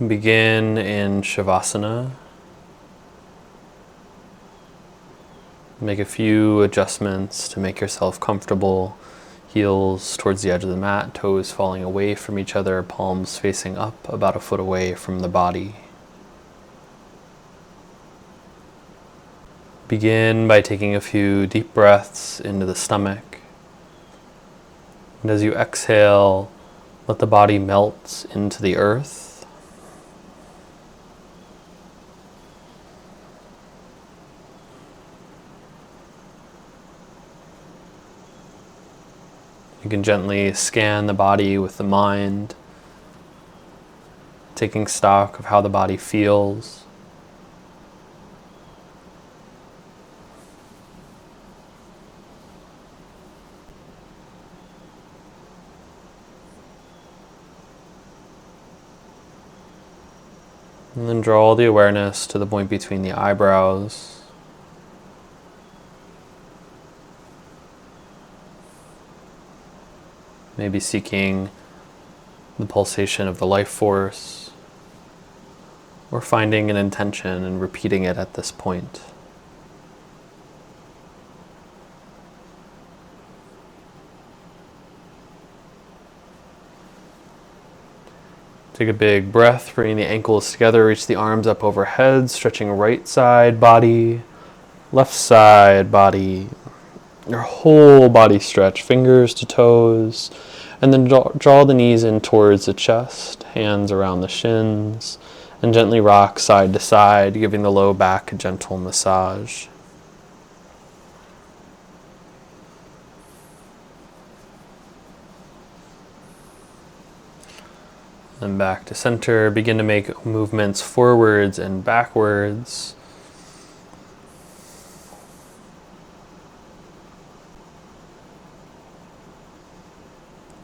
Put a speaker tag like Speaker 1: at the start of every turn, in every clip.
Speaker 1: Begin in Shavasana. Make a few adjustments to make yourself comfortable. Heels towards the edge of the mat, toes falling away from each other, palms facing up about a foot away from the body. Begin by taking a few deep breaths into the stomach. And as you exhale, let the body melt into the earth. You can gently scan the body with the mind, taking stock of how the body feels. And then draw the awareness to the point between the eyebrows. Maybe seeking the pulsation of the life force, or finding an intention and repeating it at this point. Take a big breath, bringing the ankles together, reach the arms up overhead, stretching right side body, left side body, your whole body stretch, fingers to toes, and then draw the knees in towards the chest, hands around the shins, and gently rock side to side, giving the low back a gentle massage. Then back to center, begin to make movements forwards and backwards.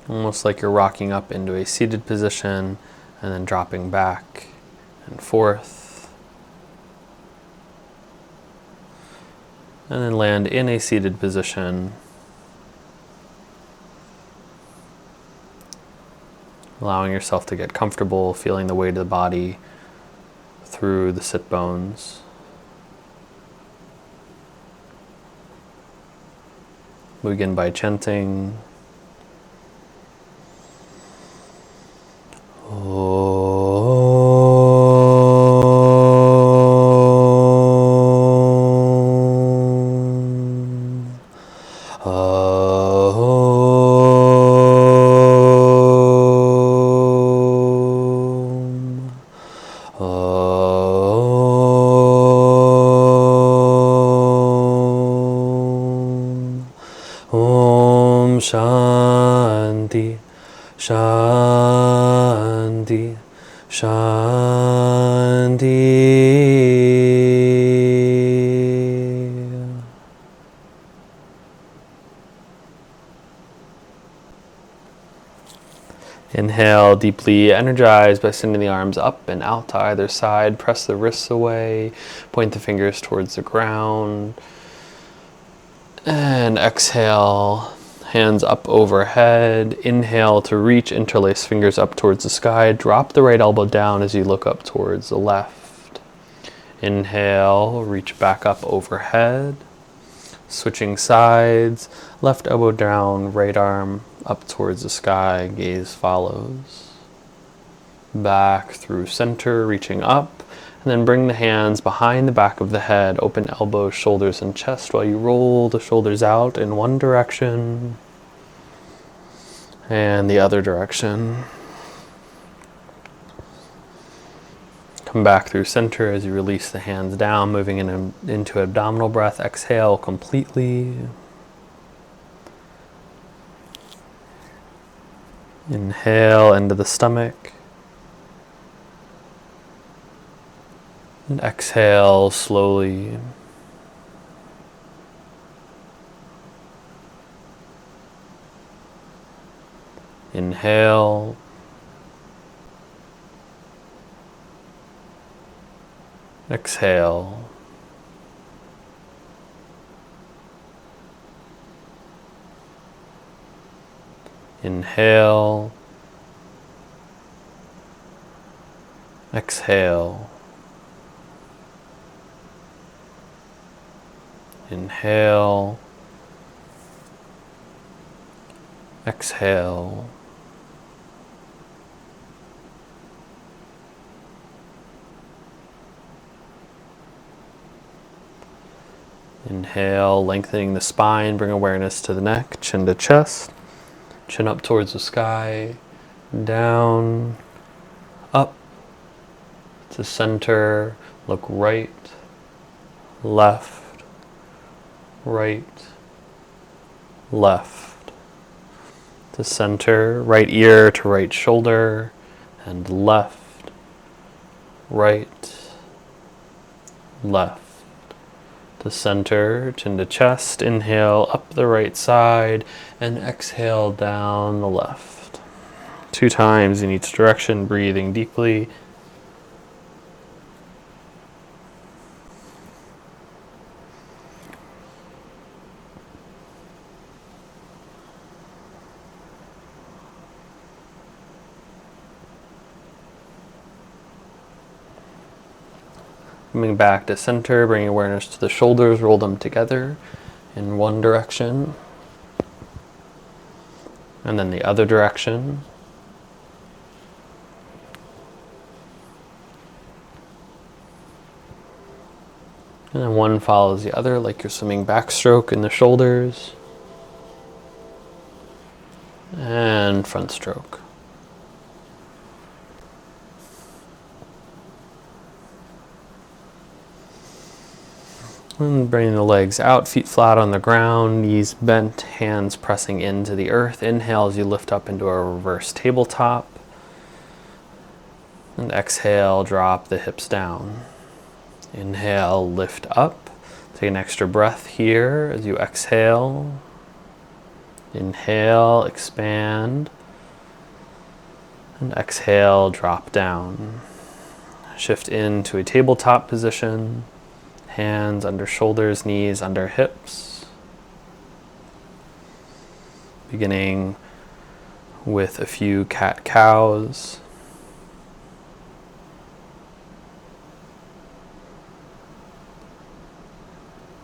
Speaker 1: Almost like you're rocking up into a seated position and then dropping back and forth. And then land in a seated position. Allowing yourself to get comfortable, feeling the weight of the body through the sit bones. Begin by chanting. Om Shanti, Shanti, Shanti. Inhale deeply, energized by sending the arms up and out to either side. Press the wrists away, point the fingers towards the ground. And exhale, hands up overhead. Inhale to reach, interlace fingers up towards the sky. Drop the right elbow down as you look up towards the left. Inhale, reach back up overhead. Switching sides, left elbow down, right arm up towards the sky, gaze follows. Back through center, reaching up, and then bring the hands behind the back of the head, open elbows, shoulders, and chest while you roll the shoulders out in one direction and the other direction. Come back through center as you release the hands down, moving into abdominal breath. Exhale completely. Inhale into the stomach. And exhale slowly. Inhale. Exhale. Inhale. Exhale. Inhale. Exhale. Inhale, lengthening the spine, bring awareness to the neck, chin to chest, chin up towards the sky, down, up to center, look right, left, right, left, to center, right ear to right shoulder, and left, right, left. To center, chin to chest, inhale up the right side, and exhale down the left. 2 times in each direction, breathing deeply. Coming back to center, bringing awareness to the shoulders, roll them together in one direction, and then the other direction. And then one follows the other, like you're swimming backstroke in the shoulders, and front stroke. And bringing the legs out, feet flat on the ground, knees bent, hands pressing into the earth. Inhale as you lift up into a reverse tabletop. And exhale, drop the hips down. Inhale, lift up. Take an extra breath here as you exhale. Inhale, expand. And exhale, drop down. Shift into a tabletop position. Hands under shoulders, knees under hips. Beginning with a few cat-cows.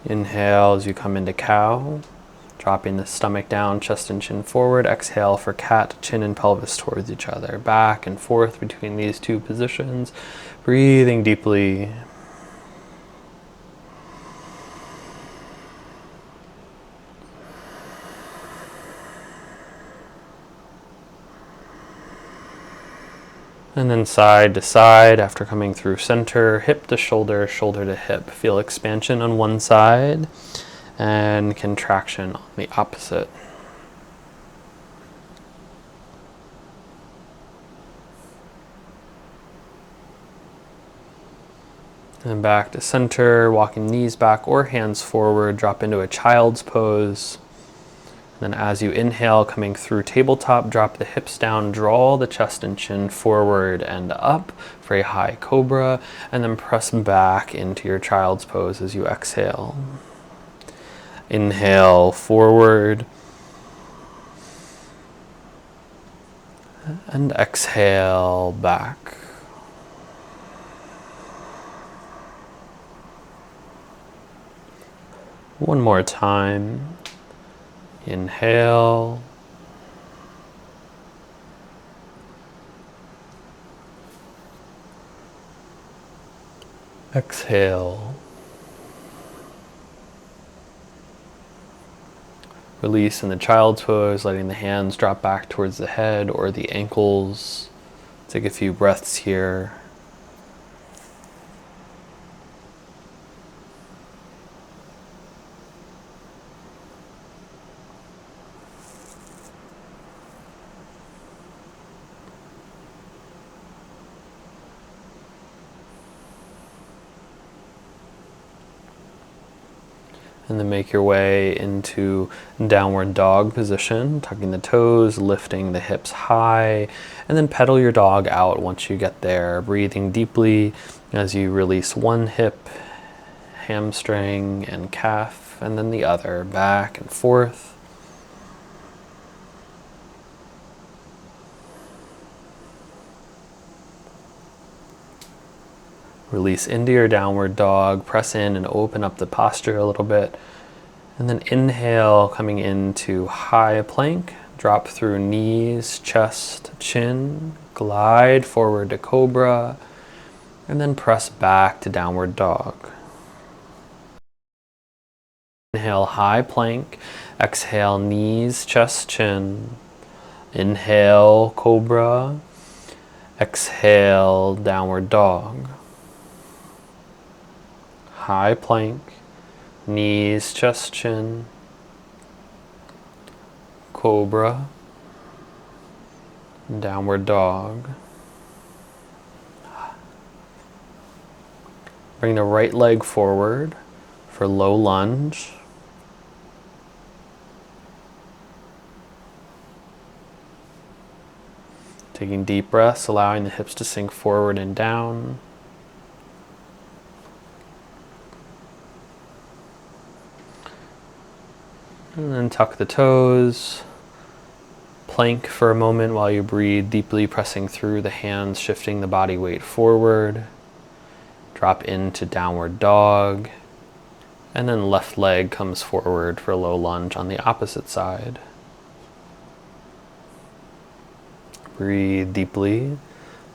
Speaker 1: Inhale as you come into cow, dropping the stomach down, chest and chin forward. Exhale for cat, chin and pelvis towards each other. Back and forth between these 2 positions. Breathing deeply. And then side to side after coming through center, hip to shoulder, shoulder to hip. Feel expansion on one side and contraction on the opposite. And back to center, walking knees back or hands forward, drop into a child's pose. Then as you inhale, coming through tabletop, drop the hips down, draw the chest and chin forward and up for a high cobra, and then press back into your child's pose as you exhale. Inhale forward, and exhale back. One more time. Inhale. Exhale. Release in the child's pose, letting the hands drop back towards the head or the ankles. Take a few breaths here. And then make your way into downward dog position, tucking the toes, lifting the hips high, and then pedal your dog out once you get there, breathing deeply as you release one hip, hamstring and calf, and then the other, back and forth. Release into your downward dog. Press in and open up the posture a little bit. And then inhale, coming into high plank. Drop through knees, chest, chin. Glide forward to cobra. And then press back to downward dog. Inhale, high plank. Exhale, knees, chest, chin. Inhale, cobra. Exhale, downward dog. High plank. Knees, chest, chin. Cobra. Downward dog. Bring the right leg forward for low lunge. Taking deep breaths, allowing the hips to sink forward and down. And then tuck the toes. Plank for a moment while you breathe, deeply pressing through the hands, shifting the body weight forward. Drop into downward dog. And then left leg comes forward for low lunge on the opposite side. Breathe deeply,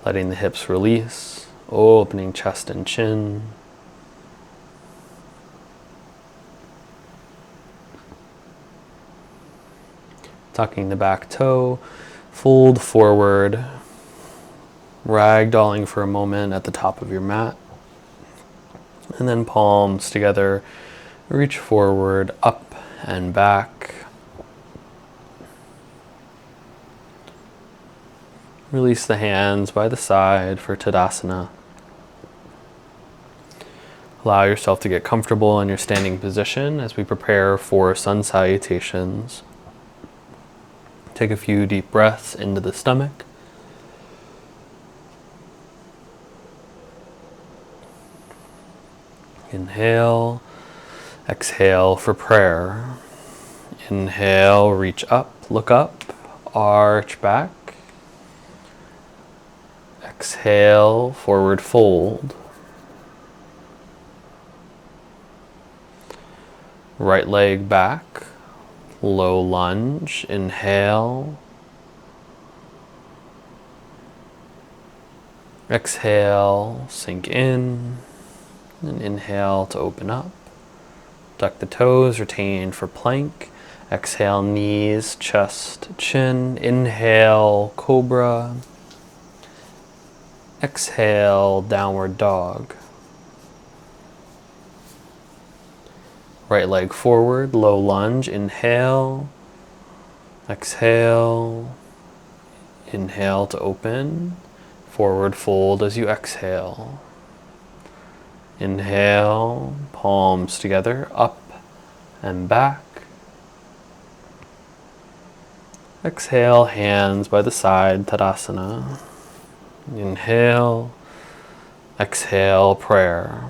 Speaker 1: letting the hips release, opening chest and chin. Tucking the back toe, fold forward, ragdolling for a moment at the top of your mat. And then palms together, reach forward, up and back. Release the hands by the side for Tadasana. Allow yourself to get comfortable in your standing position as we prepare for sun salutations. Take a few deep breaths into the stomach. Inhale, exhale for prayer. Inhale, reach up, look up, arch back. Exhale, forward fold. Right leg back, low lunge, inhale. Exhale, sink in, and inhale to open up. Tuck the toes, retain for plank. Exhale, knees, chest, chin. Inhale, cobra. Exhale, downward dog. Right leg forward, low lunge, inhale. Exhale. Inhale to open. Forward fold as you exhale. Inhale, palms together, up and back. Exhale, hands by the side, Tadasana. Inhale, exhale, prayer.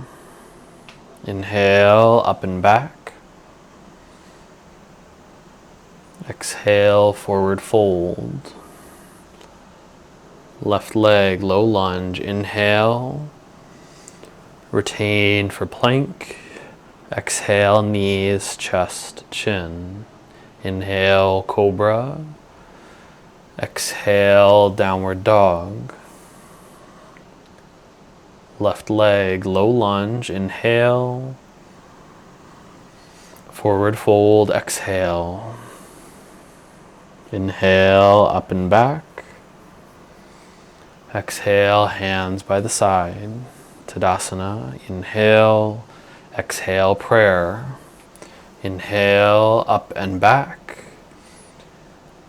Speaker 1: Inhale, up and back. Exhale, forward fold. Left leg, low lunge, inhale. Retain for plank. Exhale, knees, chest, chin. Inhale, cobra. Exhale, downward dog. Left leg, low lunge, inhale. Forward fold, exhale. Inhale, up and back. Exhale, hands by the side. Tadasana, inhale. Exhale, prayer. Inhale, up and back.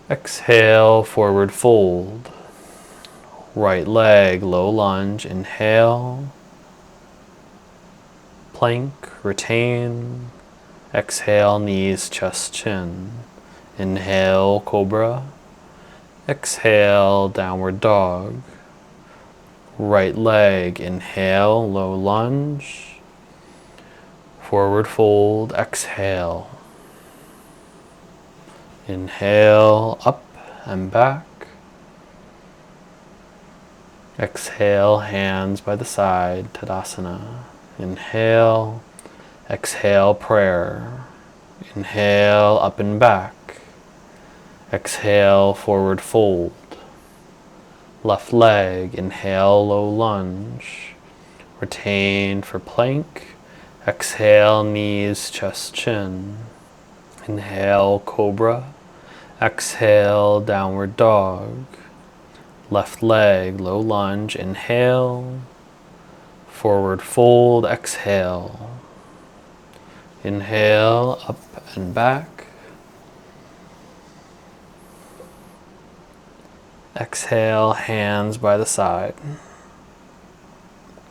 Speaker 1: Exhale, forward fold. Right leg, low lunge, inhale. Plank, retain. Exhale, knees, chest, chin. Inhale, cobra. Exhale, downward dog. Right leg, inhale, low lunge. Forward fold, exhale. Inhale, up and back. Exhale, hands by the side, Tadasana. Inhale, exhale, prayer. Inhale, up and back. Exhale, forward fold. Left leg, inhale, low lunge. Retain for plank. Exhale, knees, chest, chin. Inhale, cobra. Exhale, downward dog. Left leg, low lunge, inhale. Forward fold, exhale. Inhale, up and back. Exhale, hands by the side.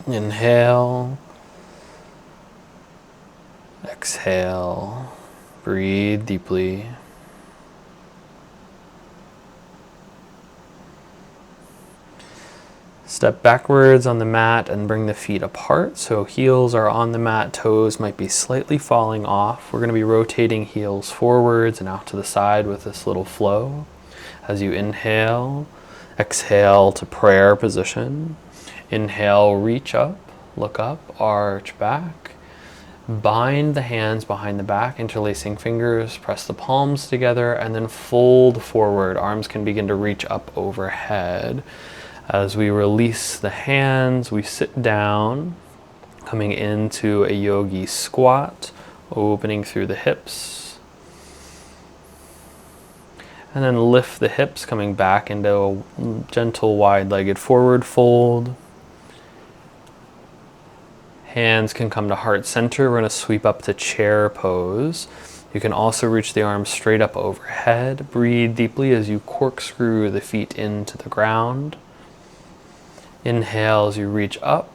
Speaker 1: Inhale. Exhale. Breathe deeply. Step backwards on the mat and bring the feet apart. So heels are on the mat, toes might be slightly falling off. We're going to be rotating heels forwards and out to the side with this little flow. As you inhale, exhale to prayer position. Inhale, reach up, look up, arch back. Bind the hands behind the back, interlacing fingers, press the palms together, and then fold forward. Arms can begin to reach up overhead. As we release the hands, we sit down, coming into a yogi squat, opening through the hips. And then lift the hips, coming back into a gentle wide-legged forward fold. Hands can come to heart center. We're going to sweep up to chair pose. You can also reach the arms straight up overhead. Breathe deeply as you corkscrew the feet into the ground. Inhale as you reach up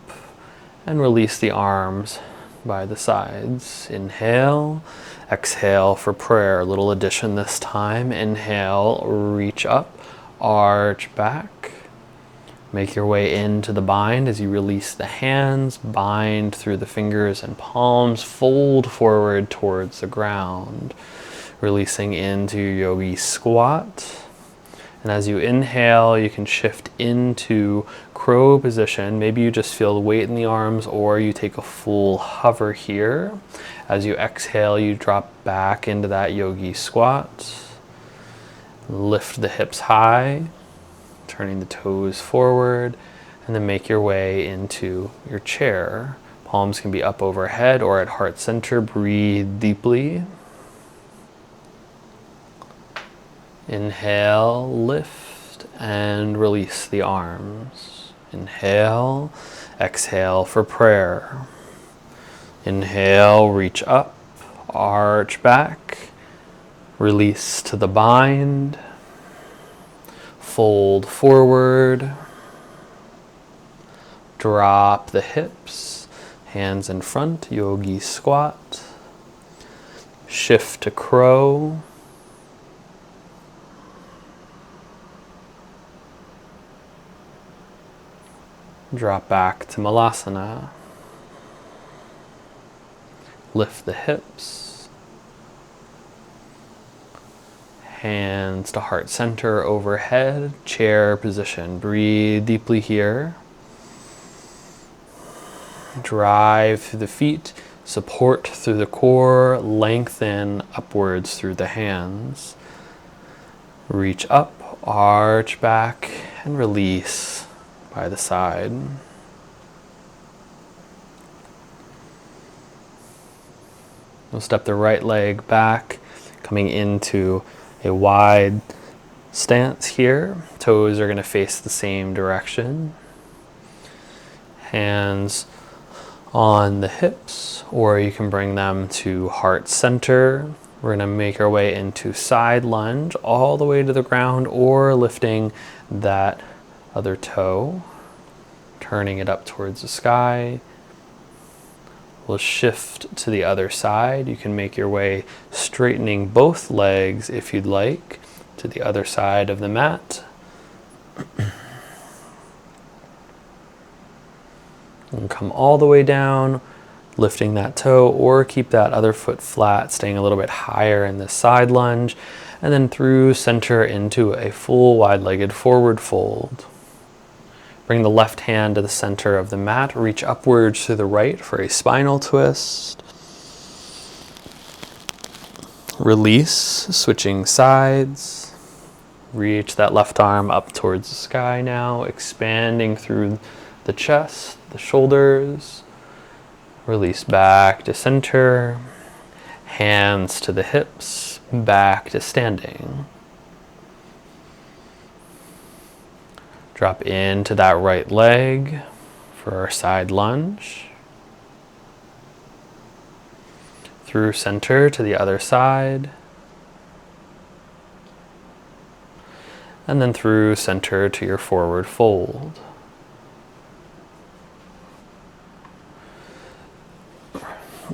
Speaker 1: and release the arms by the sides. Inhale, exhale for prayer. A little addition this time. Inhale, reach up, arch back. Make your way into the bind as you release the hands, bind through the fingers and palms, fold forward towards the ground. Releasing into your yogi squat. And as you inhale, you can shift into crow position. Maybe you just feel the weight in the arms, or you take a full hover here. As you exhale, you drop back into that yogi squat. Lift the hips high, turning the toes forward, and then make your way into your chair. Palms can be up overhead or at heart center. Breathe deeply. Inhale, lift, and release the arms. Inhale, exhale for prayer. Inhale, reach up, arch back, release to the bind, fold forward, drop the hips, hands in front, yogi squat, shift to crow, drop back to malasana. Lift the hips. Hands to heart center overhead. Chair position. Breathe deeply here. Drive through the feet. Support through the core. Lengthen upwards through the hands. Reach up, arch back, and release by the side. We'll step the right leg back, coming into a wide stance here. Toes are going to face the same direction. Hands on the hips, or you can bring them to heart center. We're going to make our way into side lunge all the way to the ground, or lifting that other toe, turning it up towards the sky. We'll shift to the other side. You can make your way straightening both legs if you'd like to the other side of the mat. And come all the way down, lifting that toe, or keep that other foot flat, staying a little bit higher in the side lunge, and then through center into a full wide-legged forward fold. Bring the left hand to the center of the mat. Reach upwards to the right for a spinal twist. Release, switching sides. Reach that left arm up towards the sky now, expanding through the chest, the shoulders. Release back to center. Hands to the hips, back to standing. Drop into that right leg for our side lunge. Through center to the other side. And then through center to your forward fold.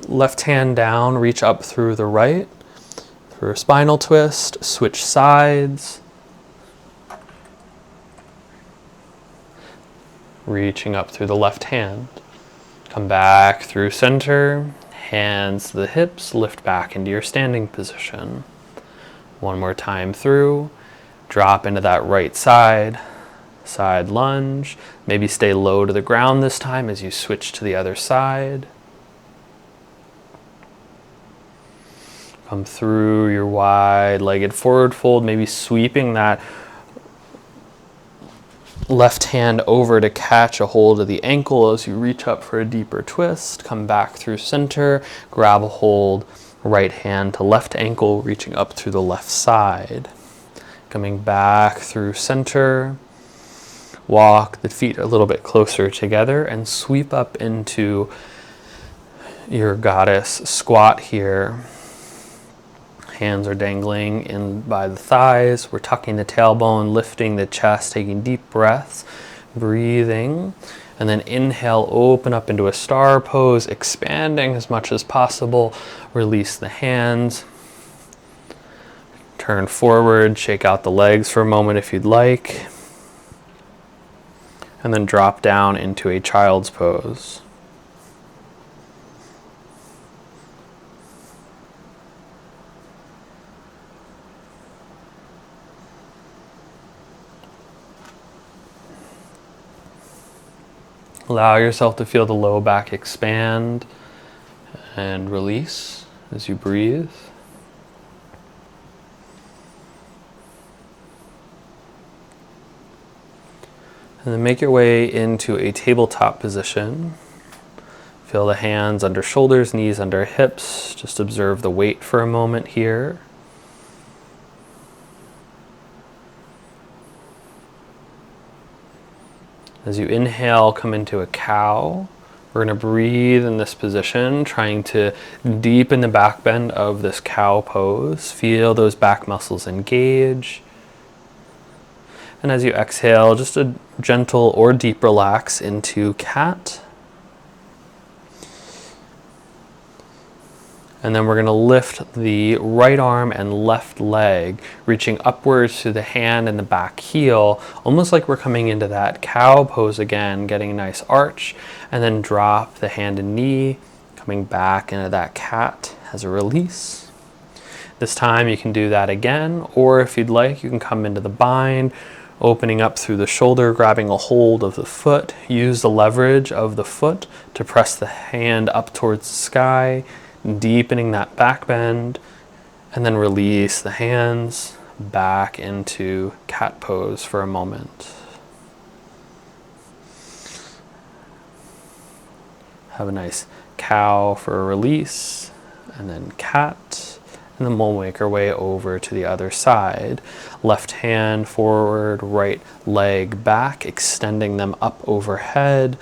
Speaker 1: Left hand down, reach up through the right. For a spinal twist, switch sides. Reaching up through the left hand. Come back through center, hands to the hips, lift back into your standing position. One more time through, drop into that right side, side lunge. Maybe stay low to the ground this time as you switch to the other side. Come through your wide-legged forward fold, maybe sweeping that left hand over to catch a hold of the ankle as you reach up for a deeper twist. Come back through center, grab a hold, right hand to left ankle, reaching up through the left side. Coming back through center, walk the feet a little bit closer together and sweep up into your goddess squat here. Hands are dangling in by the thighs. We're tucking the tailbone, lifting the chest, taking deep breaths, breathing. And then inhale, open up into a star pose, expanding as much as possible. Release the hands. Turn forward, shake out the legs for a moment if you'd like. And then drop down into a child's pose. Allow yourself to feel the low back expand and release as you breathe. And then make your way into a tabletop position. Feel the hands under shoulders, knees under hips. Just observe the weight for a moment here. As you inhale, come into a cow. We're going to breathe in this position, trying to deepen the back bend of this cow pose. Feel those back muscles engage. And as you exhale, just a gentle or deep relax into cat. And then we're going to lift the right arm and left leg, reaching upwards to the hand and the back heel, almost like we're coming into that cow pose again, getting a nice arch, and then drop the hand and knee, coming back into that cat as a release. This time you can do that again, or if you'd like, you can come into the bind, opening up through the shoulder, grabbing a hold of the foot. Use the leverage of the foot to press the hand up towards the sky, deepening that back bend, and then release the hands back into cat pose for a moment. Have a nice cow for a release, and then cat, and then we'll make our way over to the other side. Left hand forward, right leg back, extending them up overhead.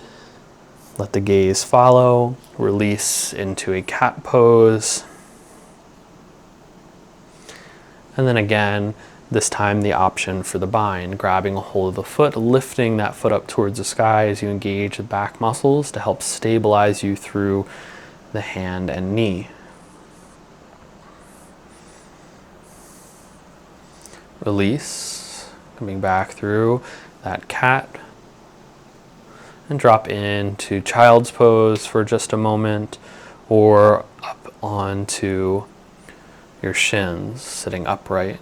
Speaker 1: Let the gaze follow. Release into a cat pose. And then again, this time the option for the bind, grabbing a hold of the foot, lifting that foot up towards the sky as you engage the back muscles to help stabilize you through the hand and knee. Release, coming back through that cat. And drop into child's pose for just a moment, or up onto your shins, sitting upright.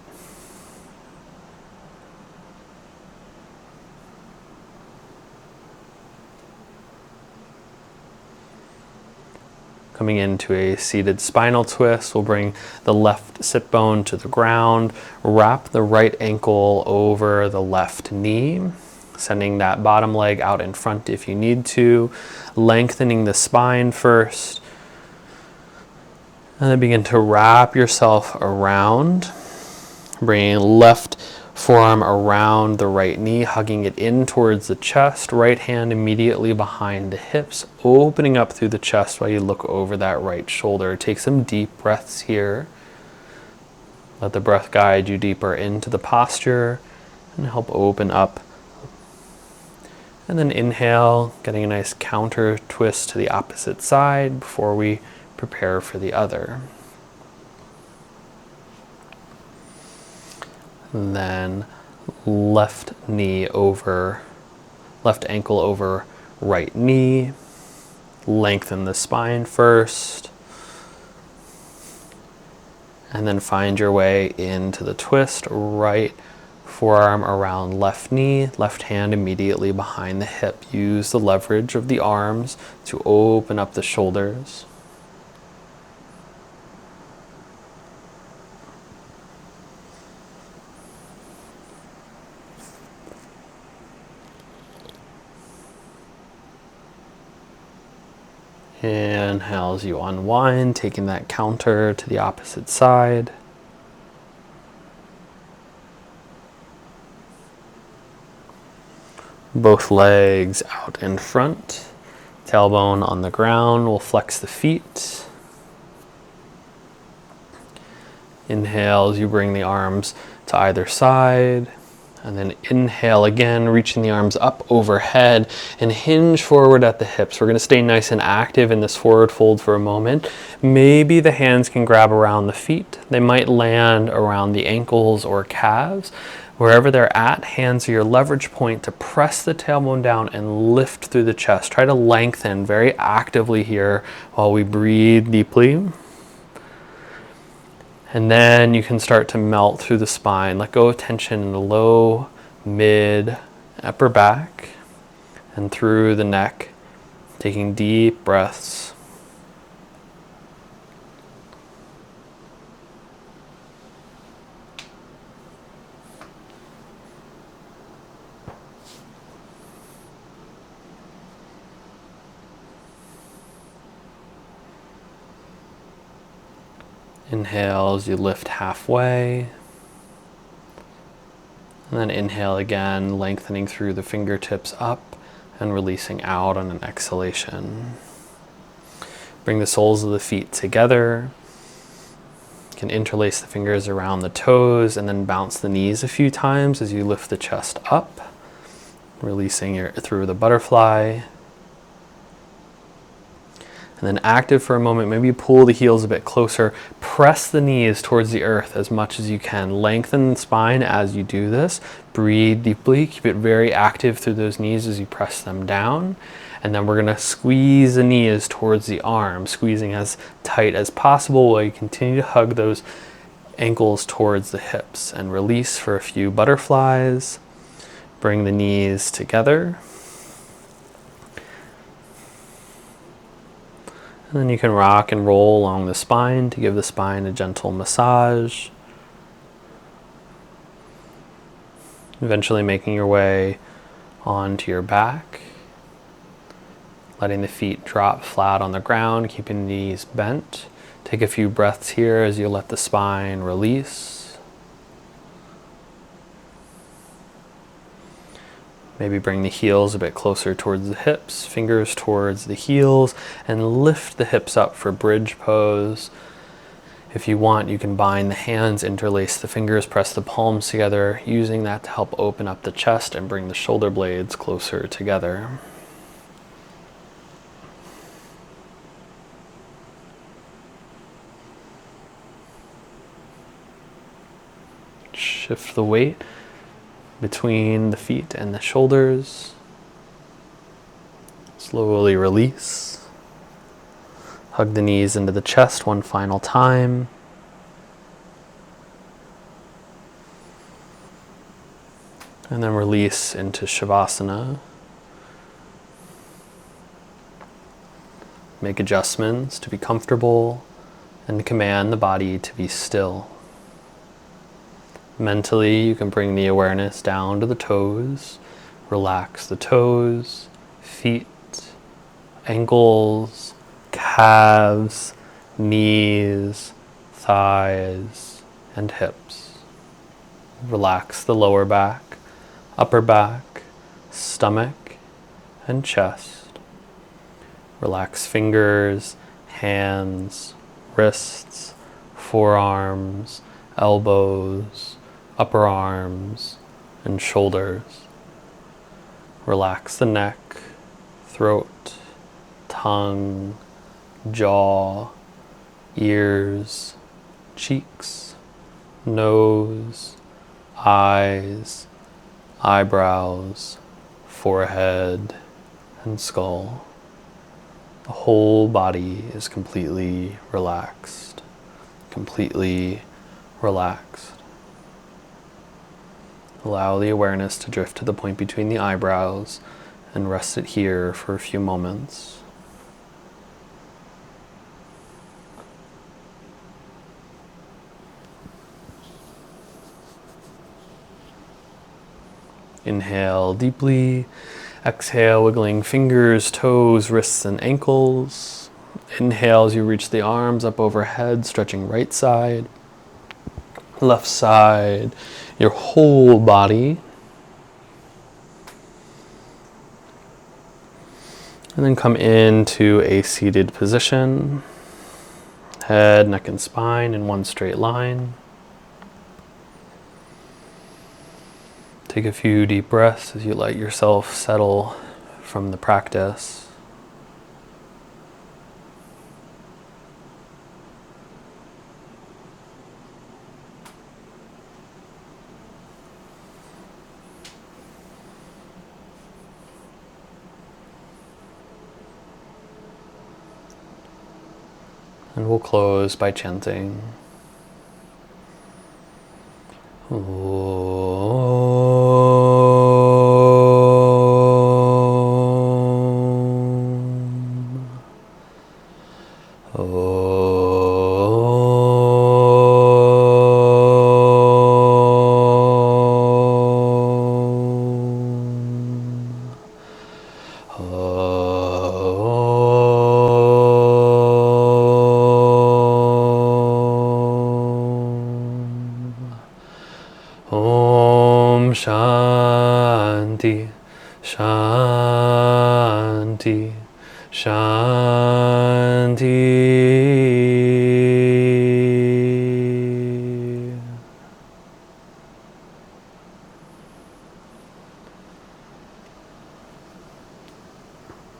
Speaker 1: Coming into a seated spinal twist, we'll bring the left sit bone to the ground, wrap the right ankle over the left knee, sending that bottom leg out in front if you need to, lengthening the spine first, and then begin to wrap yourself around, bringing left forearm around the right knee, hugging it in towards the chest, right hand immediately behind the hips, opening up through the chest while you look over that right shoulder. Take some deep breaths here. Let the breath guide you deeper into the posture and help open up. And then inhale, getting a nice counter twist to the opposite side before we prepare for the other. And then left ankle over right knee. Lengthen the spine first. And then find your way into the twist. Right forearm around left knee, left hand immediately behind the hip. Use the leverage of the arms to open up the shoulders. Inhale as you unwind, taking that counter to the opposite side. Both legs out in front, tailbone on the ground. We'll flex the feet. Inhale as you bring the arms to either side. And then inhale again, reaching the arms up overhead and hinge forward at the hips. We're going to stay nice and active in this forward fold for a moment. Maybe the hands can grab around the feet. They might land around the ankles or calves. Wherever they're at, hands are your leverage point to press the tailbone down and lift through the chest. Try to lengthen very actively here while we breathe deeply. And then you can start to melt through the spine. Let go of tension in the low, mid, upper back, and through the neck, taking deep breaths. Inhale as you lift halfway. And then inhale again, lengthening through the fingertips up and releasing out on an exhalation. Bring the soles of the feet together. You can interlace the fingers around the toes and then bounce the knees a few times as you lift the chest up, releasing through the butterfly. And then active for a moment, maybe pull the heels a bit closer, press the knees towards the earth as much as you can. Lengthen the spine as you do this. Breathe deeply, keep it very active through those knees as you press them down. And then we're gonna squeeze the knees towards the arms, squeezing as tight as possible while you continue to hug those ankles towards the hips. And release for a few butterflies. Bring the knees together. And then you can rock and roll along the spine to give the spine a gentle massage. Eventually making your way onto your back. Letting the feet drop flat on the ground, keeping the knees bent. Take a few breaths here as you let the spine release. Maybe bring the heels a bit closer towards the hips, fingers towards the heels, and lift the hips up for bridge pose. If you want, you can bind the hands, interlace the fingers, press the palms together, using that to help open up the chest and bring the shoulder blades closer together. Shift the weight between the feet and the shoulders. Slowly release. Hug the knees into the chest one final time. And then release into Shavasana. make adjustments to be comfortable, and command the body to be still. Mentally, you can bring the awareness down to the toes, relax the toes, feet, ankles, calves, knees, thighs, and hips. Relax the lower back, upper back, stomach, and chest. Relax fingers, hands, wrists, forearms, elbows, upper arms, and shoulders. Relax the neck, throat, tongue, jaw, ears, cheeks, nose, eyes, eyebrows, forehead, and skull. The whole body is completely relaxed, completely relaxed. Allow the awareness to drift to the point between the eyebrows and rest it here for a few moments. Inhale deeply. Exhale, wiggling fingers, toes, wrists, and ankles. Inhale as you reach the arms up overhead, stretching right side, left side, your whole body. And then come into a seated position. Head, neck, and spine in one straight line. Take a few deep breaths as you let yourself settle from the practice. And we'll close by chanting. Om Shanti, Shanti, Shanti.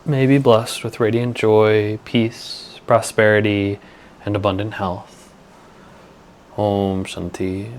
Speaker 1: May be blessed with radiant joy, peace, prosperity, and abundant health. Om Shanti.